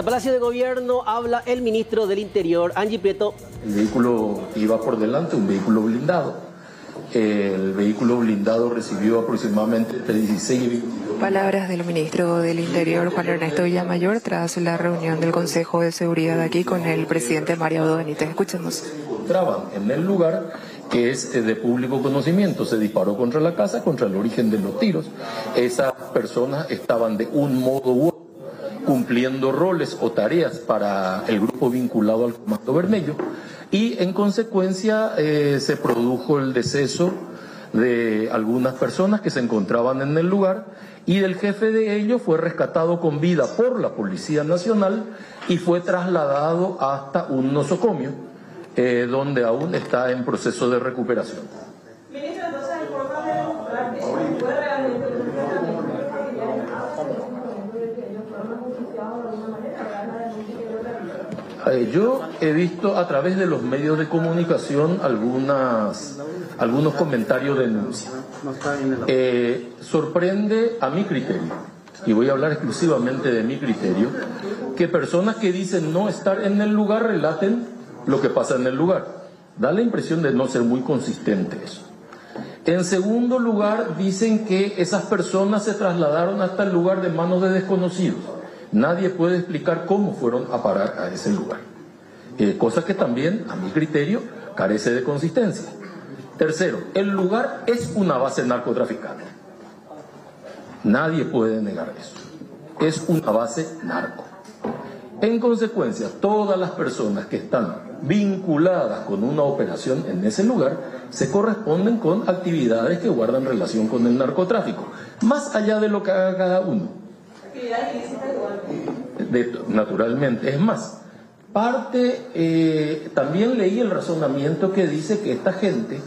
Palacio de Gobierno habla el ministro del Interior, Angie Prieto. El vehículo iba por delante, un vehículo blindado. El vehículo blindado recibió aproximadamente entre 16 y 22. Palabras del ministro del Interior, Juan Ernesto Villamayor, tras la reunión del Consejo de Seguridad aquí con el presidente Mario Abdo Benítez. Escuchemos. Se encontraban en el lugar que es de público conocimiento. Se disparó contra la casa, contra el origen de los tiros. Esas personas estaban de un modo u otro cumpliendo roles o tareas para el grupo vinculado al Comando Vermelho, y en consecuencia se produjo el deceso de algunas personas que se encontraban en el lugar, y del jefe de ellos fue rescatado con vida por la Policía Nacional y fue trasladado hasta un nosocomio, donde aún está en proceso de recuperación. Ministro, entonces el programa de demostrar que fue realmente yo he visto a través de los medios de comunicación algunos comentarios de denuncia. Sorprende a mi criterio, y voy a hablar exclusivamente de mi criterio, que personas que dicen no estar en el lugar relaten lo que pasa en el lugar. Da la impresión de no ser muy consistente eso. En segundo lugar, dicen que esas personas se trasladaron hasta el lugar de manos de desconocidos. Nadie puede explicar cómo fueron a parar a ese lugar. Cosa que también, a mi criterio, carece de consistencia. Tercero, el lugar es una base narcotraficante. Nadie puede negar eso. Es una base narco. En consecuencia, todas las personas que están vinculadas con una operación en ese lugar se corresponden con actividades que guardan relación con el narcotráfico, más allá de lo que haga cada uno. Naturalmente, es más, también leí el razonamiento que dice que esta gente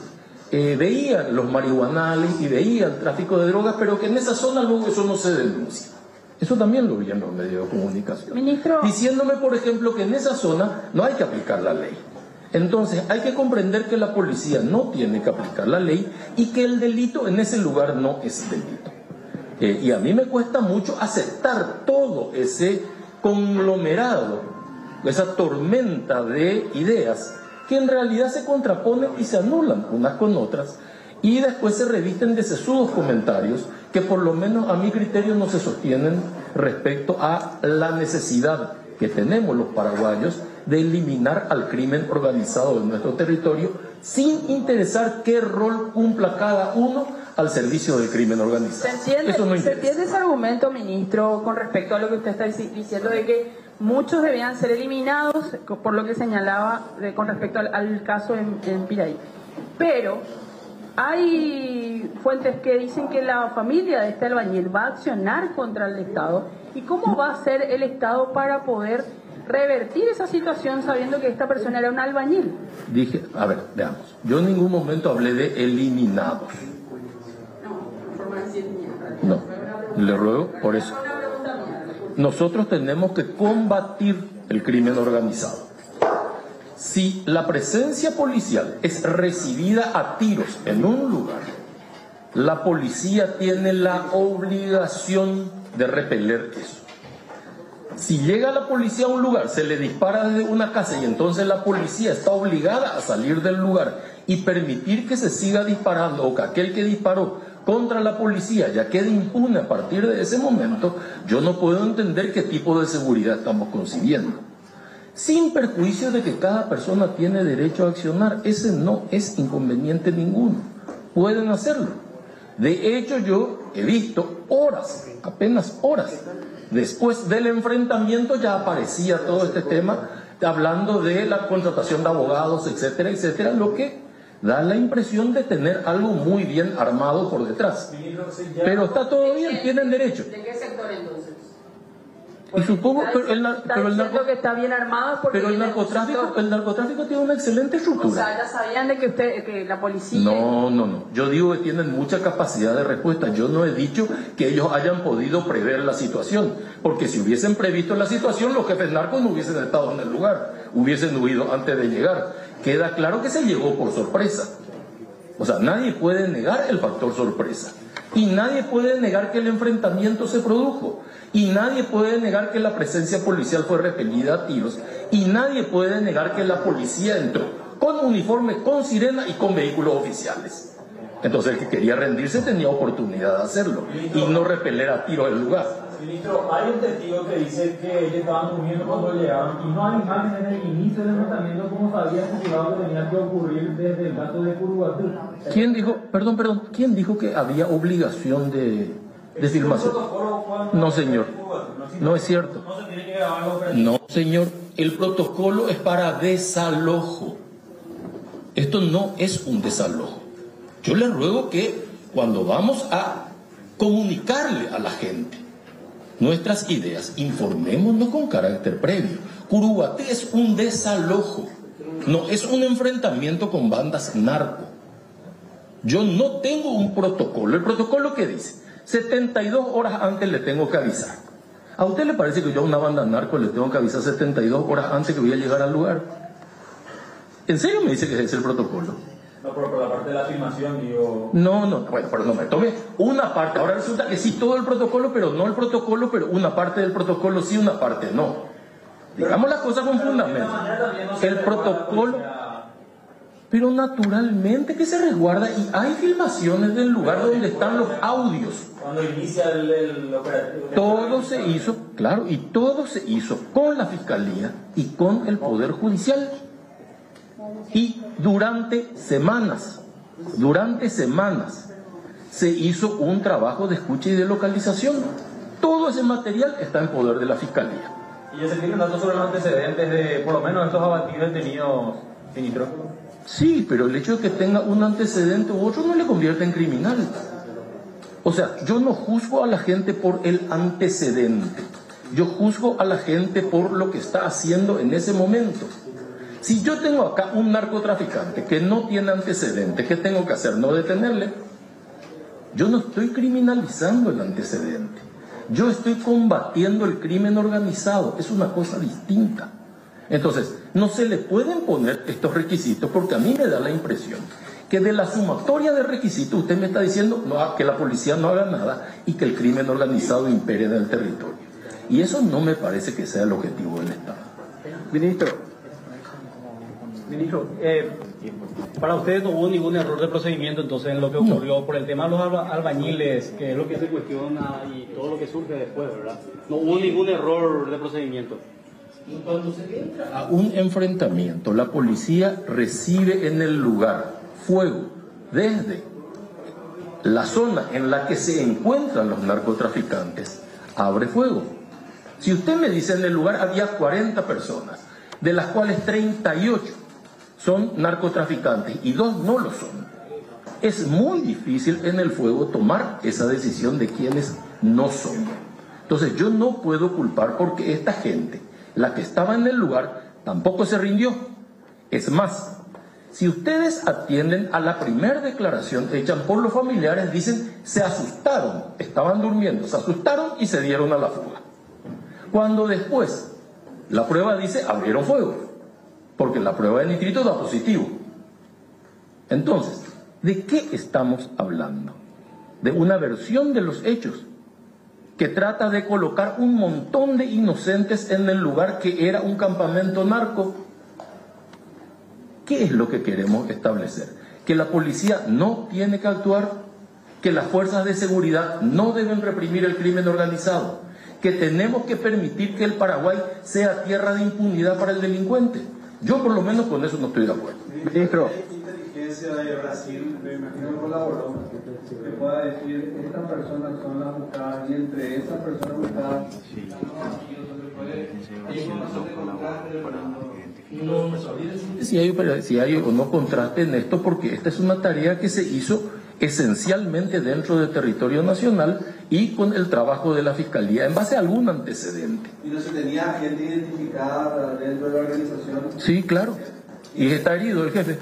veía los marihuanales y veía el tráfico de drogas, pero que en esa zona luego eso no se denuncia. Eso también lo vi en los medios de comunicación. Ministro, diciéndome, por ejemplo, que en esa zona no hay que aplicar la ley. Entonces, hay que comprender que la policía no tiene que aplicar la ley y que el delito en ese lugar no es delito. Y a mí me cuesta mucho aceptar todo ese conglomerado, esa tormenta de ideas que en realidad se contraponen y se anulan unas con otras, y después se revisten de sesudos comentarios que por lo menos a mi criterio no se sostienen respecto a la necesidad que tenemos los paraguayos de eliminar al crimen organizado de nuestro territorio, sin interesar qué rol cumpla cada uno al servicio del crimen organizado. ¿Se entiende ese argumento, ministro, con respecto a lo que usted está diciendo de que muchos debían ser eliminados, por lo que señalaba con respecto al caso en Piraí? Pero hay fuentes que dicen que la familia de este albañil va a accionar contra el Estado. ¿Y cómo va a hacer el Estado para poder revertir esa situación sabiendo que esta persona era un albañil? Dije, a ver, veamos, yo en ningún momento hablé de eliminados. No, le ruego por eso. Nosotros tenemos que combatir el crimen organizado. Si la presencia policial es recibida a tiros en un lugar, la policía tiene la obligación de repeler eso. Si llega la policía a un lugar, se le dispara desde una casa y entonces la policía está obligada a salir del lugar y permitir que se siga disparando, o que aquel que disparó contra la policía ya quede impune a partir de ese momento, yo no puedo entender qué tipo de seguridad estamos concibiendo. Sin perjuicio de que cada persona tiene derecho a accionar, ese no es inconveniente ninguno. Pueden hacerlo. De hecho, yo he visto horas, apenas horas, después del enfrentamiento ya aparecía todo este tema, hablando de la contratación de abogados, etcétera, etcétera, lo que da la impresión de tener algo muy bien armado por detrás. Pero está todo bien, tienen derecho. ¿De qué sector entonces? Y supongo que que está bien armado porque pero el narcotráfico tiene una excelente estructura. O sea, ya sabían de que la policía... No. Yo digo que tienen mucha capacidad de respuesta. Yo no he dicho que ellos hayan podido prever la situación, porque si hubiesen previsto la situación, los jefes narcos no hubiesen estado en el lugar, hubiesen huido antes de llegar. Queda claro que se llegó por sorpresa. O sea, nadie puede negar el factor sorpresa. Y nadie puede negar que el enfrentamiento se produjo. Y nadie puede negar que la presencia policial fue repelida a tiros. Y nadie puede negar que la policía entró con uniforme, con sirena y con vehículos oficiales. Entonces el que quería rendirse tenía oportunidad de hacerlo y no repeler a tiros el lugar. Ministro, hay un testigo que dice que ellos estaban durmiendo cuando llegaron y no hay imágenes en el inicio del enfrentamiento como sabían que tenía que ocurrir desde el gato de Curuguatú. ¿Quién dijo, perdón, quién dijo que había obligación de filmación? No, señor, no es cierto. No, señor, el protocolo es para desalojo. Esto no es un desalojo. Yo le ruego que cuando vamos a comunicarle a la gente nuestras ideas, informémonos con carácter previo. Curuguaté es un desalojo, no es un enfrentamiento con bandas narco. Yo no tengo un protocolo. ¿El protocolo qué dice? 72 horas antes le tengo que avisar. ¿A usted le parece que yo a una banda narco le tengo que avisar 72 horas antes que voy a llegar al lugar? ¿En serio me dice que ese es el protocolo? No, pero por la parte de la filmación, digo... No, bueno, pero no me tome una parte. Ahora resulta que sí todo el protocolo, pero no el protocolo, pero una parte del protocolo sí, una parte no. Digamos las cosas con fundamento. El protocolo... Pero naturalmente que se resguarda y hay filmaciones del lugar donde están los audios. Cuando inicia el operativo. Todo se hizo, claro, y todo se hizo con la Fiscalía y con el Poder Judicial. Y durante semanas se hizo un trabajo de escucha y de localización. Todo ese material está en poder de la Fiscalía. ¿Y ya se tienen datos sobre los antecedentes de, por lo menos, estos abatidos detenidos, ministro? Sí, pero el hecho de que tenga un antecedente u otro no le convierte en criminal. O sea, yo no juzgo a la gente por el antecedente. Yo juzgo a la gente por lo que está haciendo en ese momento. Si yo tengo acá un narcotraficante que no tiene antecedente, ¿qué tengo que hacer? ¿No detenerle? Yo no estoy criminalizando el antecedente. Yo estoy combatiendo el crimen organizado. Es una cosa distinta. Entonces, no se le pueden poner estos requisitos porque a mí me da la impresión que de la sumatoria de requisitos usted me está diciendo que la policía no haga nada y que el crimen organizado impere en el territorio. Y eso no me parece que sea el objetivo del Estado. Ministro, para ustedes no hubo ningún error de procedimiento entonces en lo que ocurrió por el tema de los albañiles, que es lo que se cuestiona y todo lo que surge después, ¿verdad? No hubo ningún error de procedimiento. Cuando se entra a un enfrentamiento, la policía recibe en el lugar fuego desde la zona en la que se encuentran los narcotraficantes, abre fuego. Si usted me dice en el lugar había 40 personas, de las cuales 38 son narcotraficantes y 2 no lo son, es muy difícil en el fuego tomar esa decisión de quienes no son. Entonces yo no puedo culpar porque esta gente, la que estaba en el lugar, tampoco se rindió. Es más, si ustedes atienden a la primera declaración hecha por los familiares, dicen se asustaron, estaban durmiendo, se asustaron y se dieron a la fuga. Cuando después la prueba dice abrieron fuego, porque la prueba de nitrito da positivo. Entonces, ¿de qué estamos hablando? De una versión de los hechos que trata de colocar un montón de inocentes en el lugar que era un campamento narco. ¿Qué es lo que queremos establecer? Que la policía no tiene que actuar, que las fuerzas de seguridad no deben reprimir el crimen organizado, que tenemos que permitir que el Paraguay sea tierra de impunidad para el delincuente. Yo por lo menos con eso no estoy de acuerdo. Ministro. Inteligencia de Brasil, me imagino que colaboró, que pueda decir, estas personas son las buscadas y entre esas personas buscadas, si hay o no contraste en esto, porque esta es una tarea que se hizo esencialmente dentro del territorio nacional y con el trabajo de la Fiscalía en base a algún antecedente. ¿Y no se tenía gente identificada dentro de la organización? Sí, claro. Y está herido el jefe.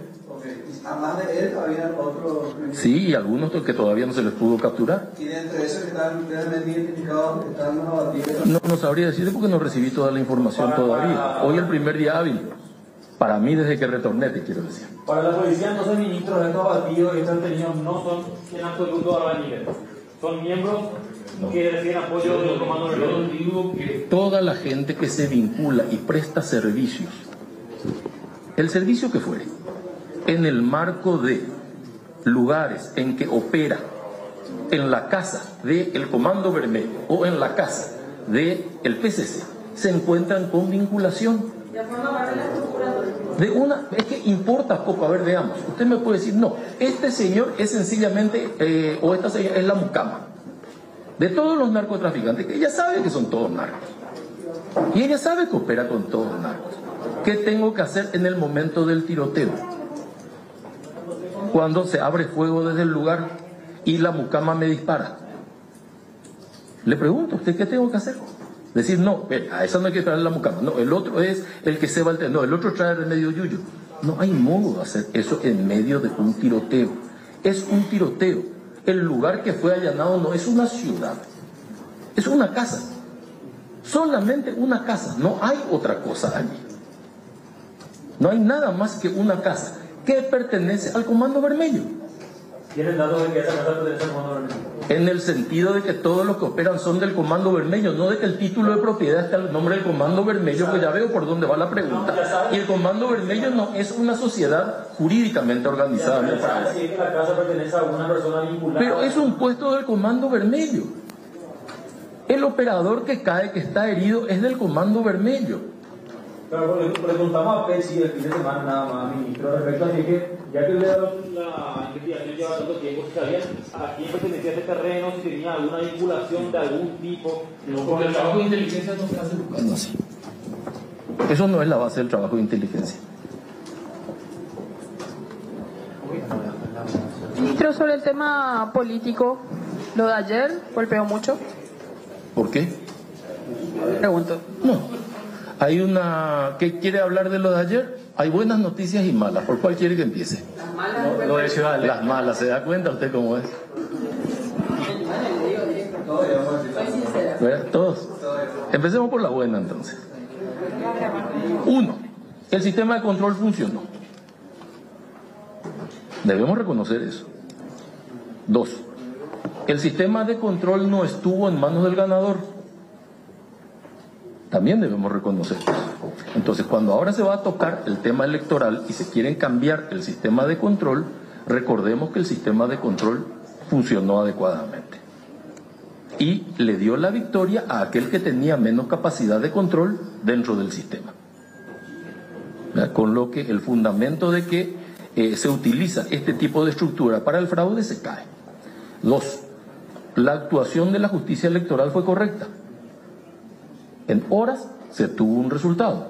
Además de él, había otros. Sí, y algunos que todavía no se les pudo capturar. ¿Y de entre esos que están realmente identificados, están los abatidos? No sabría decirle porque no recibí toda la información todavía. Hoy el primer día hábil. Para mí, desde que retorné, te quiero decir. Para la policía, entonces, ministros de estos abatidos y estos detenidos no son en absoluto albañiles. ¿Son miembros que reciben apoyo del Comando Vermelho? Yo digo que toda la gente que se vincula y presta servicios, el servicio que fuere, en el marco de lugares en que opera en la casa del Comando Vermelho o en la casa del PCC, se encuentran con vinculación. Es que importa poco. A ver, veamos. Usted me puede decir, no, este señor es sencillamente, o esta señora es la mucama de todos los narcotraficantes, que ella sabe que son todos narcos. Y ella sabe que opera con todos los narcos. ¿Qué tengo que hacer en el momento del tiroteo? Cuando se abre fuego desde el lugar y la mucama me dispara. Le pregunto, ¿usted qué tengo que hacer? Decir, no, a esa no hay que traer la mucama. No, el otro es el que se va al tren. No, el otro trae el remedio yuyo. No hay modo de hacer eso en medio de un tiroteo. Es un tiroteo. El lugar que fue allanado no es una ciudad. Es una casa. Solamente una casa. No hay otra cosa allí. No hay nada más que una casa que pertenece al Comando Vermelho. ¿Tienen datos de que esa casa pertenece al Comando Vermelho? En el sentido de que todos los que operan son del Comando Vermelho, no de que el título de propiedad está el nombre del Comando Vermelho, que ya veo por dónde va la pregunta. Y el Comando Vermelho no es una sociedad jurídicamente organizada. Sí, que la casa pertenece a una persona vinculada. Pero es un puesto del Comando Vermelho. El operador que cae, que está herido, es del Comando Vermelho. Pero preguntamos a Pepsi el fin de semana nada más, ministro, respecto a que ya que la investigación lleva tanto tiempo, si sabían a quién pertenecía este terreno, si tenía alguna vinculación de algún tipo. Porque el trabajo de inteligencia no se hace buscando así. Eso no es la base del trabajo de inteligencia. Ministro, sobre el tema político, lo de ayer golpeó mucho. ¿Por qué? Pregunto. No. Hay una... ¿Qué quiere hablar de lo de ayer? Hay buenas noticias y malas. ¿Por cuál quiere que empiece? Las malas. Lo de Ciudad. Las malas. ¿Se da cuenta usted cómo es? ¿Verdad? Todos. Empecemos por la buena entonces. 1. El sistema de control funcionó. Debemos reconocer eso. 2. El sistema de control no estuvo en manos del ganador. También debemos reconocer eso. Entonces, cuando ahora se va a tocar el tema electoral y se quieren cambiar el sistema de control, recordemos que el sistema de control funcionó adecuadamente. Y le dio la victoria a aquel que tenía menos capacidad de control dentro del sistema. Con lo que el fundamento de que se utiliza este tipo de estructura para el fraude se cae. 2. La actuación de la justicia electoral fue correcta. En horas se tuvo un resultado.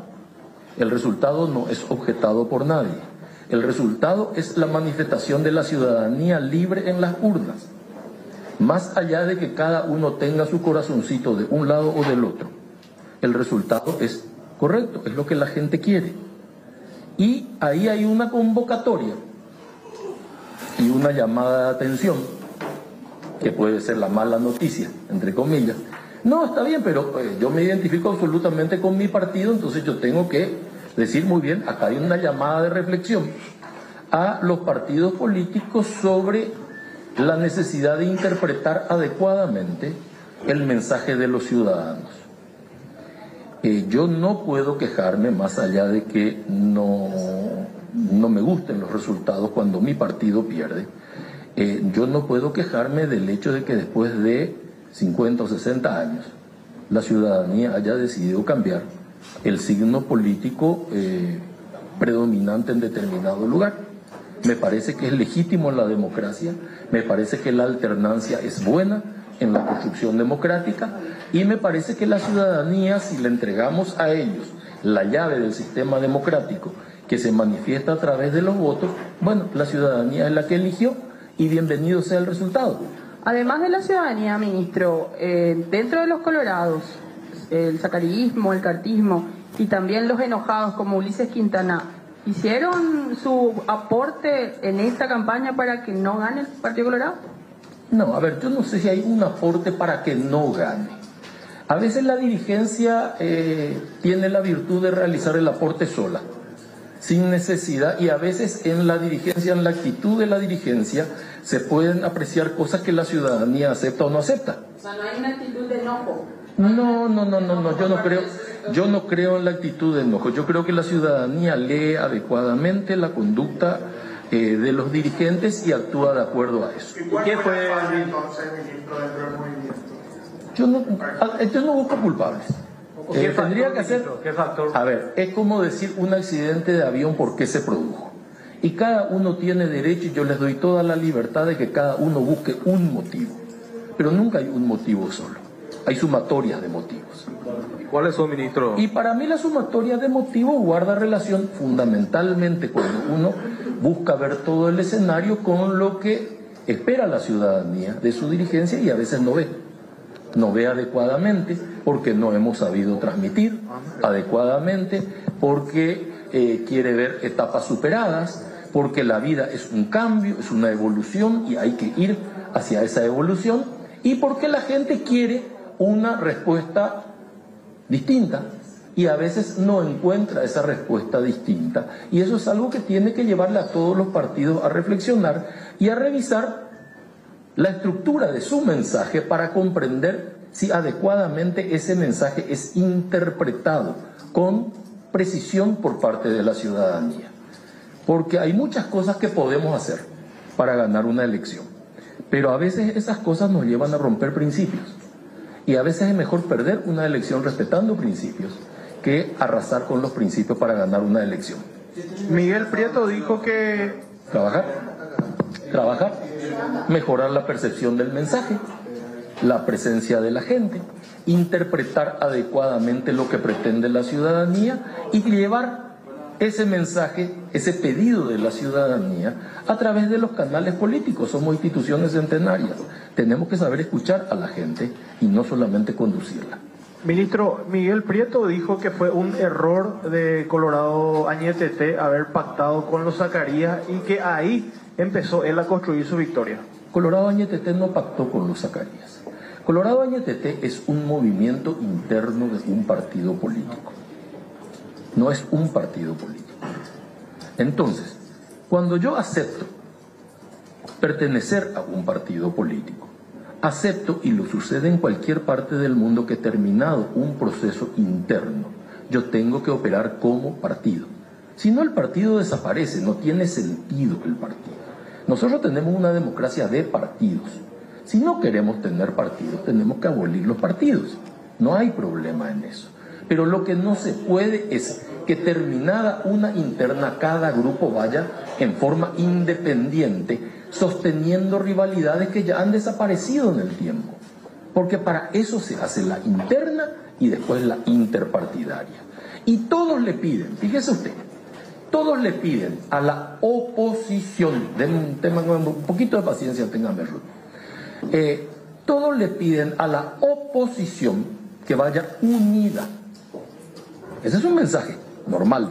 El resultado no es objetado por nadie. El resultado es la manifestación de la ciudadanía libre en las urnas. Más allá de que cada uno tenga su corazoncito de un lado o del otro, el resultado es correcto, es lo que la gente quiere. Y ahí hay una convocatoria y una llamada de atención, que puede ser la mala noticia, entre comillas. No, está bien, pero yo me identifico absolutamente con mi partido, entonces yo tengo que decir muy bien, acá hay una llamada de reflexión a los partidos políticos sobre la necesidad de interpretar adecuadamente el mensaje de los ciudadanos. Yo no puedo quejarme, más allá de que no me gusten los resultados cuando mi partido pierde. Yo no puedo quejarme del hecho de que después de 50 o 60 años la ciudadanía haya decidido cambiar el signo político predominante en determinado lugar. Me parece que es legítimo en la democracia, me parece que la alternancia es buena en la construcción democrática y me parece que la ciudadanía, si le entregamos a ellos la llave del sistema democrático que se manifiesta a través de los votos, bueno, la ciudadanía es la que eligió y bienvenido sea el resultado. Además de la ciudadanía, ministro, dentro de los colorados, el sacarillismo, el cartismo y también los enojados como Ulises Quintana, ¿hicieron su aporte en esta campaña para que no gane el Partido Colorado? No, a ver, yo no sé si hay un aporte para que no gane. A veces la dirigencia tiene la virtud de realizar el aporte sola. sin necesidad, y a veces en la dirigencia, en la actitud de la dirigencia, se pueden apreciar cosas que la ciudadanía acepta o no acepta. O sea, no hay una actitud de enojo. No, yo no creo en la actitud de enojo. Yo creo que la ciudadanía lee adecuadamente la conducta de los dirigentes y actúa de acuerdo a eso. ¿Y qué fue entonces, ministro, dentro del movimiento? Yo no busco culpables. Tendría que hacer, ¿Qué factor? a ver, es como decir un accidente de avión, ¿por qué se produjo? Y cada uno tiene derecho, y yo les doy toda la libertad de que cada uno busque un motivo. Pero nunca hay un motivo solo, hay sumatorias de motivos. ¿Cuáles son, ministro? Y para mí la sumatoria de motivos guarda relación fundamentalmente cuando uno busca ver todo el escenario con lo que espera la ciudadanía de su dirigencia, y a veces no ve adecuadamente porque no hemos sabido transmitir adecuadamente, porque quiere ver etapas superadas, porque la vida es un cambio, es una evolución y hay que ir hacia esa evolución, y porque la gente quiere una respuesta distinta y a veces no encuentra esa respuesta distinta, y eso es algo que tiene que llevarle a todos los partidos a reflexionar y a revisar la estructura de su mensaje para comprender si adecuadamente ese mensaje es interpretado con precisión por parte de la ciudadanía. Porque hay muchas cosas que podemos hacer para ganar una elección, pero a veces esas cosas nos llevan a romper principios, y a veces es mejor perder una elección respetando principios que arrasar con los principios para ganar una elección. Miguel Prieto dijo que... Trabajar, mejorar la percepción del mensaje, la presencia de la gente, interpretar adecuadamente lo que pretende la ciudadanía y llevar ese mensaje, ese pedido de la ciudadanía a través de los canales políticos. Somos instituciones centenarias, tenemos que saber escuchar a la gente y no solamente conducirla. Ministro, Miguel Prieto dijo que fue un error de Colorado Añetete haber pactado con los Zacarías y que ahí empezó él a construir su victoria. Colorado Añetete no pactó con los Zacarías. Colorado Añetete es un movimiento interno de un partido político. No es un partido político. Entonces, cuando yo acepto pertenecer a un partido político, acepto, y lo sucede en cualquier parte del mundo, que terminado un proceso interno, yo tengo que operar como partido. Si no, el partido desaparece, no tiene sentido el partido. Nosotros tenemos una democracia de partidos. Si no queremos tener partidos, tenemos que abolir los partidos. No hay problema en eso. Pero lo que no se puede es que terminada una interna, cada grupo vaya en forma independiente, sosteniendo rivalidades que ya han desaparecido en el tiempo. Porque para eso se hace la interna y después la interpartidaria. Y todos le piden, fíjese usted, todos le piden a la oposición, un poquito de paciencia, ténganme, todos le piden a la oposición que vaya unida. Ese es un mensaje normal.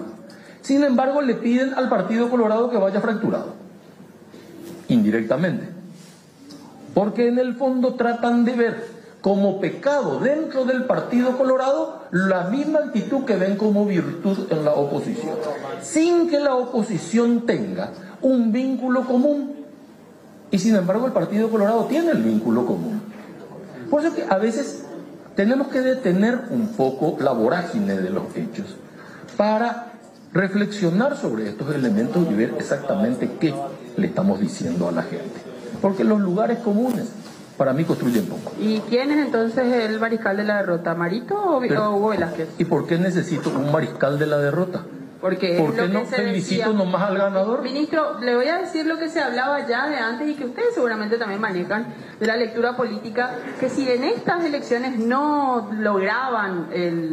Sin embargo, le piden al Partido Colorado que vaya fracturado, indirectamente, porque en el fondo tratan de ver como pecado dentro del Partido Colorado la misma actitud que ven como virtud en la oposición, sin que la oposición tenga un vínculo común. Y sin embargo el Partido Colorado tiene el vínculo común. Por eso que a veces tenemos que detener un poco la vorágine de los hechos para reflexionar sobre estos elementos y ver exactamente qué le estamos diciendo a la gente. Porque los lugares comunes para mí construyen poco. ¿Y quién es entonces el mariscal de la derrota? ¿Marito o Hugo Velázquez? ¿Y por qué necesito un mariscal de la derrota? Porque ¿Por qué no felicito nomás al ganador? Ministro, le voy a decir lo que se hablaba ya de antes y que ustedes seguramente también manejan de la lectura política, que si en estas elecciones no lograban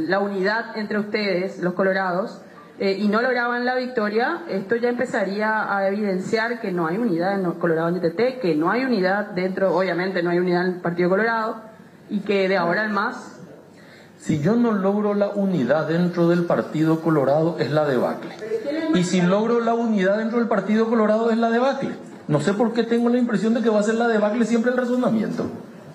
la unidad entre ustedes, los colorados, y no lograban la victoria, esto ya empezaría a evidenciar que no hay unidad en Colorado NTT, que no hay unidad dentro, obviamente no hay unidad en el Partido Colorado, y que de ahora en más... Si yo no logro la unidad dentro del Partido Colorado, es la debacle. Y si logro la unidad dentro del Partido Colorado, es la debacle. No sé por qué tengo la impresión de que va a ser la debacle siempre el razonamiento.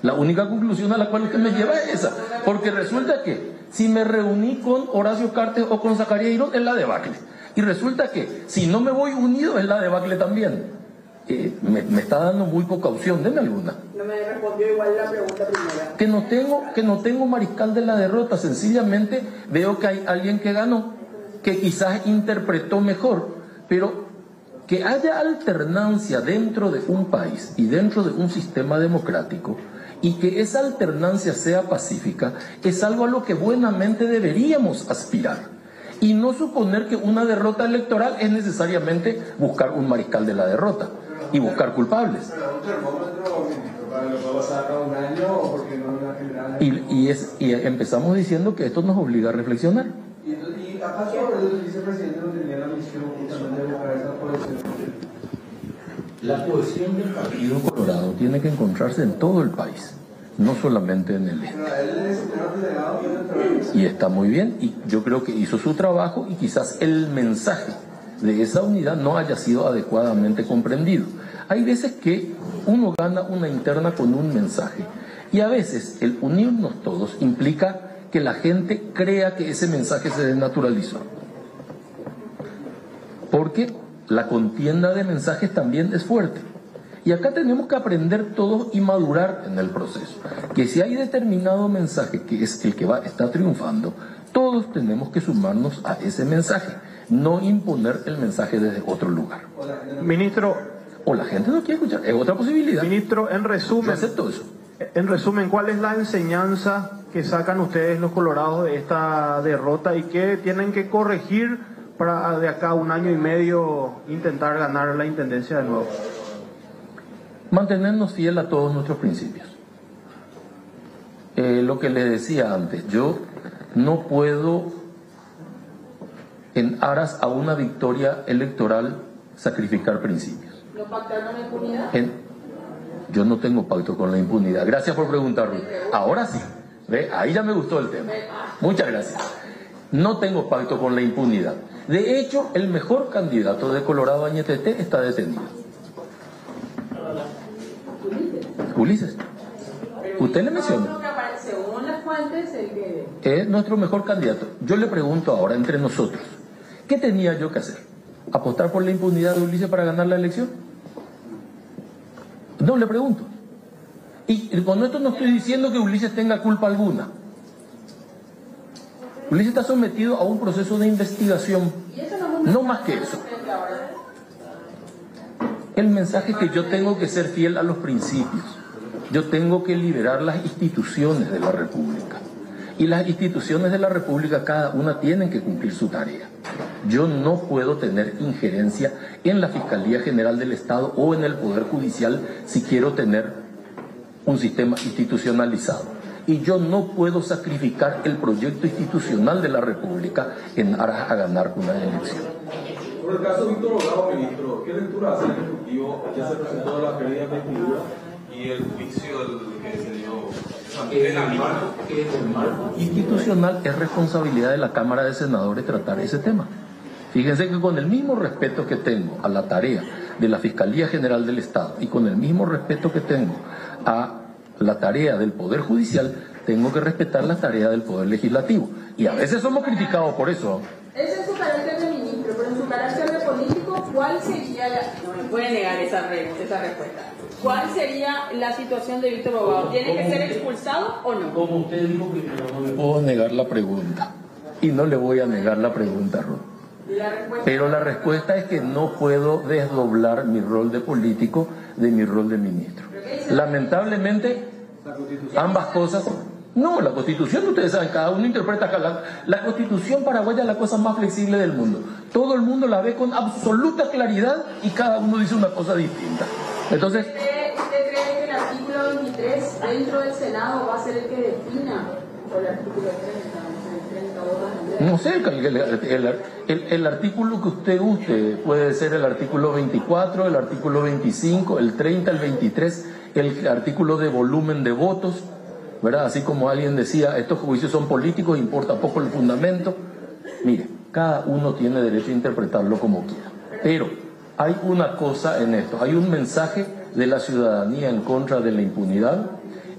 La única conclusión a la cual usted me lleva es esa. Porque resulta que si me reuní con Horacio Cartes o con Zacarías Girón, es la debacle. Y resulta que si no me voy unido es la debacle también. Me está dando muy poca opción, denme alguna. No me respondió igual la pregunta primera. Que no tengo mariscal de la derrota, sencillamente veo que hay alguien que ganó, que quizás interpretó mejor, pero que haya alternancia dentro de un país y dentro de un sistema democrático, y que esa alternancia sea pacífica, es algo a lo que buenamente deberíamos aspirar. Y no suponer que una derrota electoral es necesariamente buscar un mariscal de la derrota y buscar culpables. Y empezamos diciendo que esto nos obliga a reflexionar. La cohesión del Partido Colorado tiene que encontrarse en todo el país, no solamente en el este. Y está muy bien, y yo creo que hizo su trabajo, y quizás el mensaje de esa unidad no haya sido adecuadamente comprendido. Hay veces que uno gana una interna con un mensaje, y a veces el unirnos todos implica que la gente crea que ese mensaje se desnaturalizó. Porque la contienda de mensajes también es fuerte. Y acá tenemos que aprender todos y madurar en el proceso. Que si hay determinado mensaje que es el que está triunfando, todos tenemos que sumarnos a ese mensaje, no imponer el mensaje desde otro lugar. Ministro, o la gente no quiere escuchar, es otra posibilidad. Ministro, en resumen, yo acepto eso. En resumen, ¿cuál es la enseñanza que sacan ustedes los colorados de esta derrota y qué tienen que corregir para de acá a 1 año y medio intentar ganar la intendencia de nuevo? Mantenernos fiel a todos nuestros principios. Lo que le decía antes, yo no puedo, en aras a una victoria electoral, sacrificar principios. ¿No pactaron la impunidad? Yo no tengo pacto con la impunidad. Gracias por preguntar, Ruth. Ahora sí. ¿Ve? Ahí ya me gustó el tema. Muchas gracias. No tengo pacto con la impunidad. De hecho, el mejor candidato de Colorado Añetete está detenido. Ulises. Usted le menciona. Según las fuentes, es nuestro mejor candidato. Yo le pregunto ahora entre nosotros, ¿qué tenía yo que hacer? ¿Apostar por la impunidad de Ulises para ganar la elección? No, le pregunto. Y con esto no estoy diciendo que Ulises tenga culpa alguna. Ulises está sometido a un proceso de investigación, no más que eso. El mensaje es que yo tengo que ser fiel a los principios. Yo tengo que liberar las instituciones de la República. Y las instituciones de la República, cada una, tienen que cumplir su tarea. Yo no puedo tener injerencia en la Fiscalía General del Estado o en el Poder Judicial si quiero tener un sistema institucionalizado. Y yo no puedo sacrificar el proyecto institucional de la República en aras a ganar una elección. Por el caso de Víctor Holgado, ministro, ¿qué lectura hace el Ejecutivo? Ya se presentó la querella de cultura y el juicio que se dio. El marco institucional es responsabilidad de la Cámara de Senadores tratar ese tema. Fíjense que con el mismo respeto que tengo a la tarea de la Fiscalía General del Estado y con el mismo respeto que tengo a la tarea del Poder Judicial, tengo que respetar la tarea del Poder Legislativo. Y a veces somos criticados por eso. Ese es su carácter de ministro, pero en su carácter de político, ¿cuál sería la... No me puede negar esa respuesta. ¿Cuál sería la situación de Víctor Holgado? ¿Tiene que ser expulsado o no? Como usted dijo primero, no le puedo negar la pregunta. Y no le voy a negar la pregunta, Ruth. Pero la respuesta es que no puedo desdoblar mi rol de político de mi rol de ministro. Lamentablemente, ambas cosas... No, la Constitución, ustedes saben, cada uno interpreta acá. La Constitución paraguaya es la cosa más flexible del mundo. Todo el mundo la ve con absoluta claridad y cada uno dice una cosa distinta. Entonces... ¿Usted cree que el artículo 23 dentro del Senado va a ser el que defina por el artículo 30? No sé, el artículo que usted use puede ser el artículo 24, el artículo 25, el 30, el 23, el artículo de volumen de votos, ¿verdad? Así como alguien decía, estos juicios son políticos, importa poco el fundamento. Mire, cada uno tiene derecho a interpretarlo como quiera. Pero hay una cosa en esto, hay un mensaje de la ciudadanía en contra de la impunidad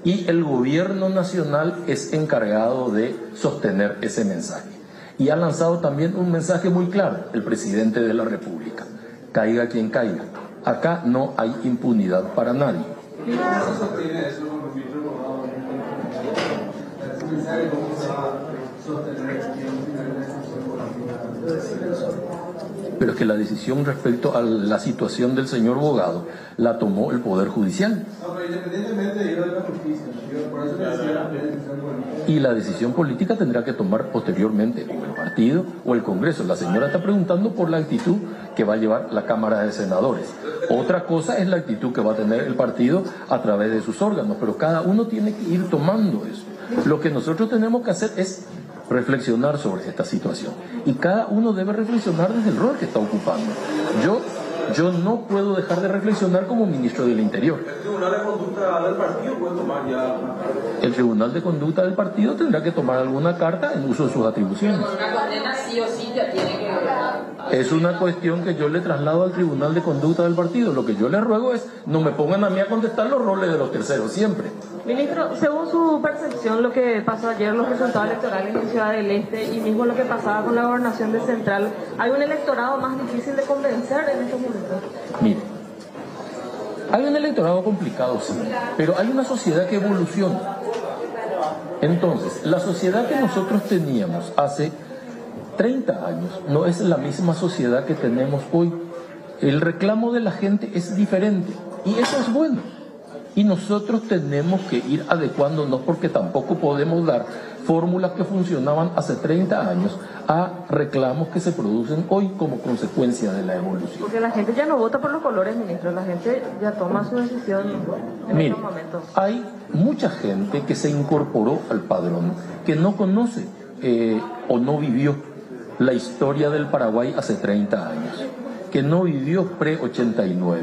y el gobierno nacional es encargado de sostener ese mensaje. Y ha lanzado también un mensaje muy claro, el presidente de la República: caiga quien caiga, acá no hay impunidad para nadie. Pero es que la decisión respecto a la situación del señor Bogado la tomó el Poder Judicial. Y la decisión política tendrá que tomar posteriormente o el partido o el Congreso. La señora está preguntando por la actitud que va a llevar la Cámara de Senadores. Otra cosa es la actitud que va a tener el partido a través de sus órganos, pero cada uno tiene que ir tomando eso. Lo que nosotros tenemos que hacer es reflexionar sobre esta situación. Y cada uno debe reflexionar desde el rol que está ocupando. Yo no puedo dejar de reflexionar como ministro del Interior. ¿El Tribunal de Conducta del partido puede tomar ya? El Tribunal de Conducta del partido tendrá que tomar alguna carta en uso de sus atribuciones. Una condena sí o sí ya tiene que... Es una cuestión que yo le traslado al Tribunal de Conducta del partido. Lo que yo le ruego es no me pongan a mí a contestar los roles de los terceros siempre. Ministro, según su percepción, lo que pasó ayer, los resultados electorales en Ciudad del Este y mismo lo que pasaba con la gobernación de Central, ¿hay un electorado más difícil de convencer en estos momentos? Mire, hay un electorado complicado, sí, pero hay una sociedad que evoluciona. Entonces, la sociedad que nosotros teníamos hace 30 años no es la misma sociedad que tenemos hoy. El reclamo de la gente es diferente y eso es bueno. Y nosotros tenemos que ir adecuándonos porque tampoco podemos dar fórmulas que funcionaban hace 30 años a reclamos que se producen hoy como consecuencia de la evolución. Porque la gente ya no vota por los colores, ministro, la gente ya toma su decisión en estos momentos. Hay mucha gente que se incorporó al padrón que no conoce o no vivió la historia del Paraguay hace 30 años, que no vivió pre-89,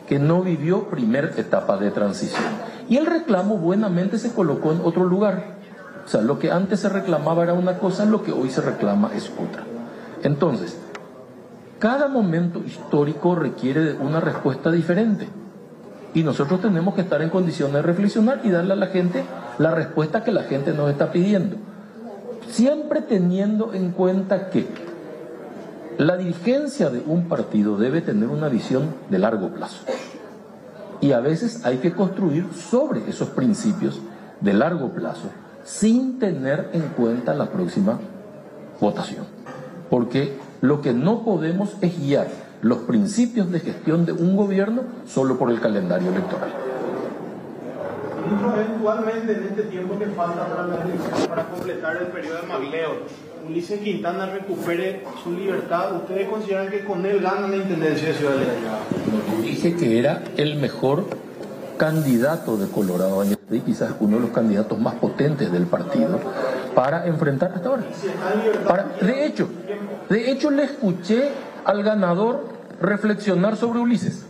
que no vivió primera etapa de transición. Y el reclamo buenamente se colocó en otro lugar. O sea, lo que antes se reclamaba era una cosa, lo que hoy se reclama es otra. Entonces, cada momento histórico requiere de una respuesta diferente. Y nosotros tenemos que estar en condiciones de reflexionar y darle a la gente la respuesta que la gente nos está pidiendo. Siempre teniendo en cuenta que la dirigencia de un partido debe tener una visión de largo plazo. Y a veces hay que construir sobre esos principios de largo plazo sin tener en cuenta la próxima votación. Porque lo que no podemos es guiar los principios de gestión de un gobierno solo por el calendario electoral. Eventualmente en este tiempo que falta para la elección, para completar el periodo de magleo, Ulises Quintana recupere su libertad, ¿ustedes consideran que con él gana la intendencia de Ciudad de León? Dije que era el mejor candidato de Colorado y quizás uno de los candidatos más potentes del partido para enfrentar hasta ahora. De hecho le escuché al ganador reflexionar sobre Ulises.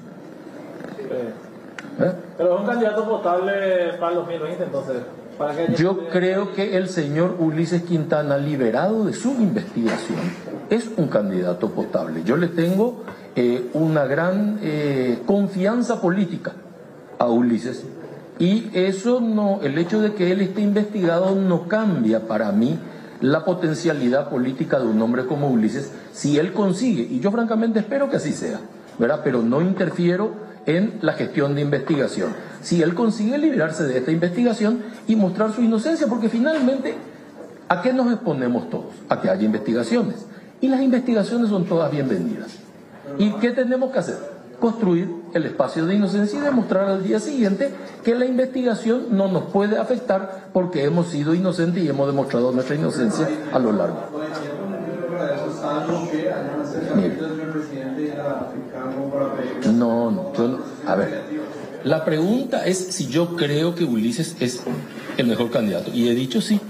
Pero es un candidato potable para el 2020, entonces. Yo creo que el señor Ulises Quintana, liberado de su investigación, es un candidato potable. Yo le tengo una gran confianza política a Ulises, y eso no, el hecho de que él esté investigado no cambia para mí la potencialidad política de un hombre como Ulises si él consigue, y yo francamente espero que así sea, ¿verdad? Pero no interfiero en la gestión de investigación. Si él consigue liberarse de esta investigación y mostrar su inocencia, porque finalmente, ¿a qué nos exponemos todos? A que haya investigaciones. Y las investigaciones son todas bienvenidas. ¿Y qué tenemos que hacer? Construir el espacio de inocencia y demostrar al día siguiente que la investigación no nos puede afectar porque hemos sido inocentes y hemos demostrado nuestra inocencia a lo largo. A ver, la pregunta es si yo creo que Ulises es el mejor candidato. Y he dicho sí.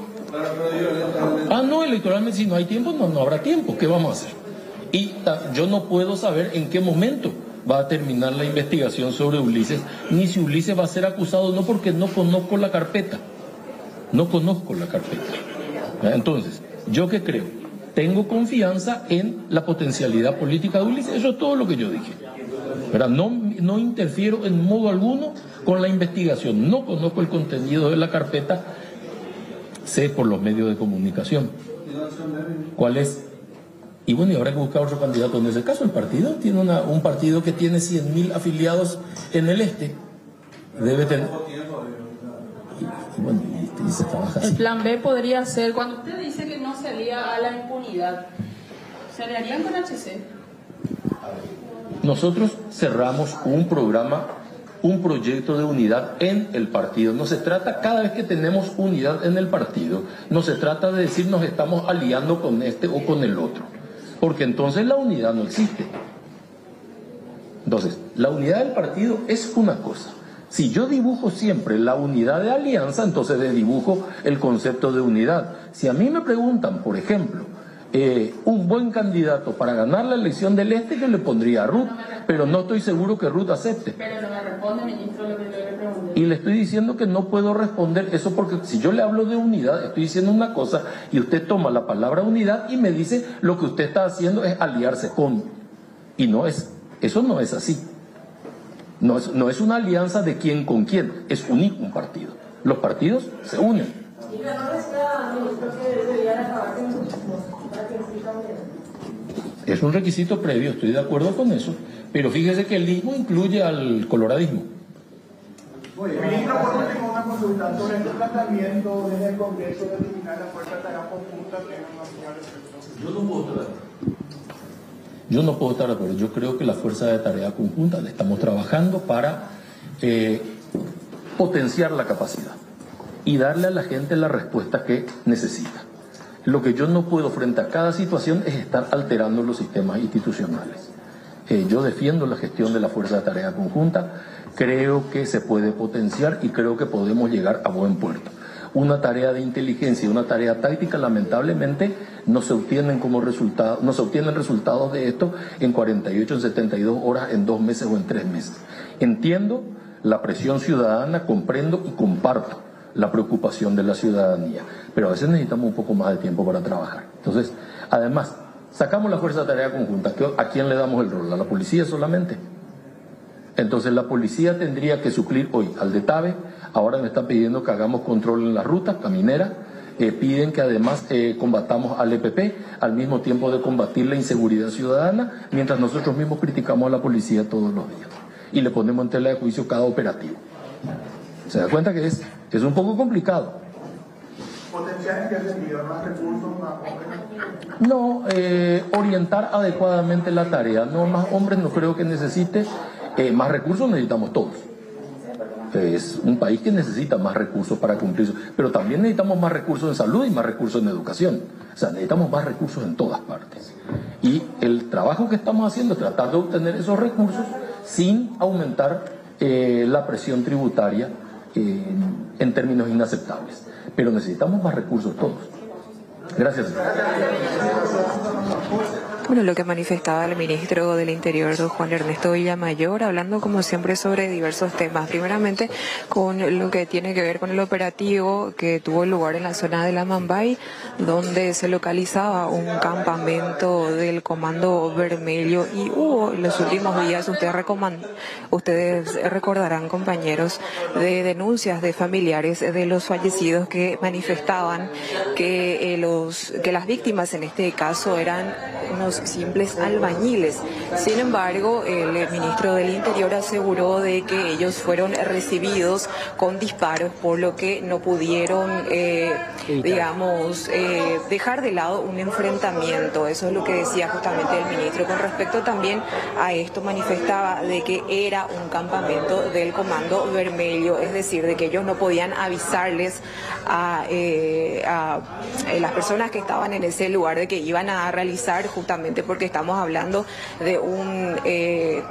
No, electoralmente si no hay tiempo, no habrá tiempo. ¿Qué vamos a hacer? Y yo no puedo saber en qué momento va a terminar la investigación sobre Ulises, ni si Ulises va a ser acusado, no, porque no conozco la carpeta. No conozco la carpeta. Entonces, ¿yo qué creo? Tengo confianza en la potencialidad política de Ulises. Eso es todo lo que yo dije. ¿Verdad? No interfiero en modo alguno con la investigación. No conozco el contenido de la carpeta, sé por los medios de comunicación. ¿Cuál es? Y bueno, y habrá que buscar otro candidato. En ese caso, el partido tiene un partido que tiene 100.000 afiliados en el este. Debe tener... Y bueno, y se trabaja así. El plan B podría ser, cuando usted dice que no se alía a la impunidad, ¿se aliarían con HC? Nosotros cerramos un programa, un proyecto de unidad en el partido. No se trata, cada vez que tenemos unidad en el partido, no se trata de decir nos estamos aliando con este o con el otro, porque entonces la unidad no existe. Entonces, la unidad del partido es una cosa. Si yo dibujo siempre la unidad de alianza, entonces dibujo el concepto de unidad. Si a mí me preguntan, por ejemplo, un buen candidato para ganar la elección del este, yo le pondría a Ruth, pero no estoy seguro que Ruth acepte. Pero no me responde, ministro, lo que yo le pregunté. Y le estoy diciendo que no puedo responder eso, porque si yo le hablo de unidad, estoy diciendo una cosa y usted toma la palabra unidad y me dice lo que usted está haciendo es aliarse con. Y no es, eso no es así. No es una alianza de quién con quién, es unir un partido. Los partidos se unen. Es un requisito previo, estoy de acuerdo con eso, pero fíjese que el ismo incluye al coloradismo. Ministro, por último, una consulta sobre este planteamiento desde el Congreso de eliminar la fuerza de tarea conjunta. Yo no puedo estar de acuerdo. Yo creo que la fuerza de tarea conjunta la estamos trabajando para potenciar la capacidad y darle a la gente la respuesta que necesita. Lo que yo no puedo frente a cada situación es estar alterando los sistemas institucionales. Yo defiendo la gestión de la fuerza de tarea conjunta, creo que se puede potenciar y creo que podemos llegar a buen puerto. Una tarea de inteligencia y una tarea táctica, lamentablemente, no se obtienen resultados de esto en 48, en 72 horas, en 2 meses o en 3 meses. Entiendo la presión ciudadana, comprendo y comparto la preocupación de la ciudadanía, pero a veces necesitamos un poco más de tiempo para trabajar. Entonces, además, sacamos la fuerza de tarea conjunta. ¿A quién le damos el rol? ¿A la policía solamente? Entonces la policía tendría que suplir hoy al de TABE. Ahora me están pidiendo que hagamos control en las rutas camineras, piden que además combatamos al EPP, al mismo tiempo de combatir la inseguridad ciudadana, mientras nosotros mismos criticamos a la policía todos los días y le ponemos en tela de juicio cada operativo. ¿Se da cuenta que es un poco complicado? ¿Potenciar en qué sentido? ¿Más recursos, más hombres? No, orientar adecuadamente la tarea. No, más hombres no creo que necesite. Más recursos necesitamos todos. Es un país que necesita más recursos para cumplir eso. Pero también necesitamos más recursos en salud y más recursos en educación. O sea, necesitamos más recursos en todas partes. Y el trabajo que estamos haciendo es tratar de obtener esos recursos sin aumentar la presión tributaria en términos inaceptables. Pero necesitamos más recursos todos. Gracias. Bueno, lo que manifestaba el ministro del Interior, Juan Ernesto Villamayor, hablando como siempre sobre diversos temas. Primeramente, con lo que tiene que ver con el operativo que tuvo lugar en la zona de la Mambay, donde se localizaba un campamento del Comando Vermelho y hubo en los últimos días, ustedes recordarán, compañeros, de denuncias de familiares de los fallecidos que manifestaban que las víctimas en este caso eran unos simples albañiles. Sin embargo, el ministro del Interior aseguró de que ellos fueron recibidos con disparos, por lo que no pudieron, dejar de lado un enfrentamiento. Eso es lo que decía justamente el ministro. Con respecto también a esto, manifestaba de que era un campamento del Comando Vermelho, es decir, de que ellos no podían avisarles a las personas que estaban en ese lugar de que iban a realizar, justamente porque estamos hablando de un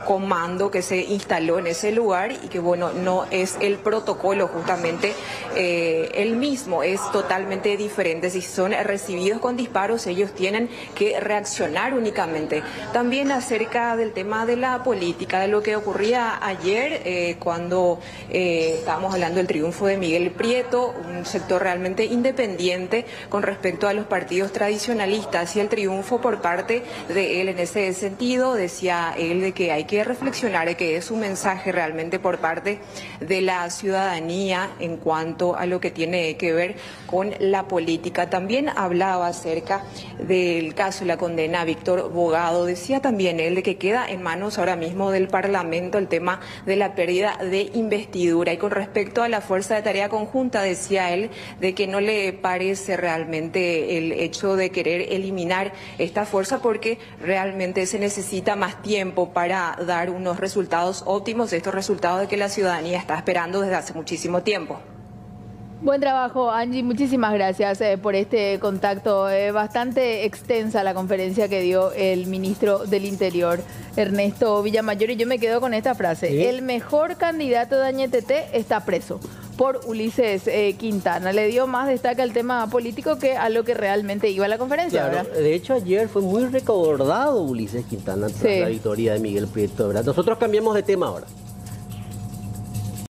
comando que se instaló en ese lugar y que, bueno, no es el protocolo justamente el mismo, es totalmente diferente. Si son recibidos con disparos, ellos tienen que reaccionar únicamente. También acerca del tema de la política, de lo que ocurría ayer cuando estábamos hablando del triunfo de Miguel Prieto, un sector realmente independiente con respecto a los partidos tradicionalistas, y el triunfo por parte de él en ese sentido, decía él, de que hay que reflexionar, de que es un mensaje realmente por parte de la ciudadanía en cuanto a lo que tiene que ver con la política. También hablaba acerca del caso de la condena a Víctor Bogado. Decía también él de que queda en manos ahora mismo del Parlamento el tema de la pérdida de investidura. Y con respecto a la Fuerza de Tarea Conjunta, decía él de que no le parece realmente el hecho de querer eliminar esta fuerza, porque realmente se necesita más tiempo para dar unos resultados óptimos, estos resultados de que la ciudadanía está esperando desde hace muchísimo tiempo. Buen trabajo, Angie. Muchísimas gracias por este contacto. Bastante extensa la conferencia que dio el ministro del Interior, Ernesto Villamayor, y yo me quedo con esta frase. ¿Sí? El mejor candidato de Añetete está preso por Ulises Quintana. Le dio más destaque al tema político que a lo que realmente iba a la conferencia, claro, ¿verdad? De hecho, ayer fue muy recordado Ulises Quintana tras la victoria de Miguel Prieto, ¿verdad? Nosotros cambiamos de tema ahora.